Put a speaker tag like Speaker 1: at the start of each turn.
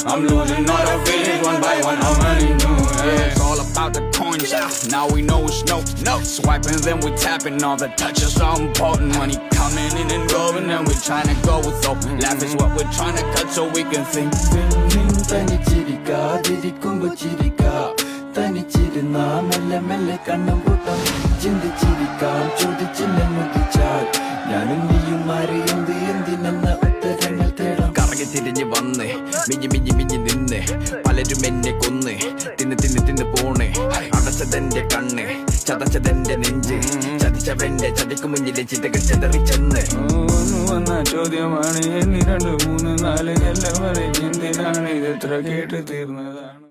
Speaker 1: I'm losing all the feelings one by one. How many new? Yeah. It's all about the coins. Now we know it's no. Swiping, then we tapping. All the touches are important. Money coming in and going, and we trying to go with hope. Laugh is what we're trying to cut so we can think.
Speaker 2: തനിച്ചിരിക്കാ ചിരിക്കുമ്പോ ചിരിക്കാ തനിച്ചിരുന്നാ മെല്ലെ മെല്ലെ കണ്ണും പൂട്ടം ചിന്തിച്ചിരിക്കാം ചോദിച്ചില്ല മുതിച്ചാൽ ഞാനും നീയും മാറി എന്തിനെന്ന ഉത്തരങ്ങൾ തേടാം.
Speaker 3: കറങ്ങി തിരിഞ്ഞ് വന്ന് മിഞ്ഞി മിഞ്ഞി മിഞ്ഞി നിന്ന് പലരും എന്നെ കൊന്ന് തിന്ന് പോണേ. അടച്ചതെന്റെ കണ്ണ് ചതച്ചതെന്റെ നെഞ്ച് ചതിച്ചവന്റെ ചതിക്കു മുന്നിലെ ചിതകൾ ചെതറിച്ചെന്ന്
Speaker 1: വന്ന ചോദ്യമാണ് 2 3 4 എല്ലാം വരെ എന്തിനാണ് ഇതെത്ര കേട്ട് തീർന്നതാണ്.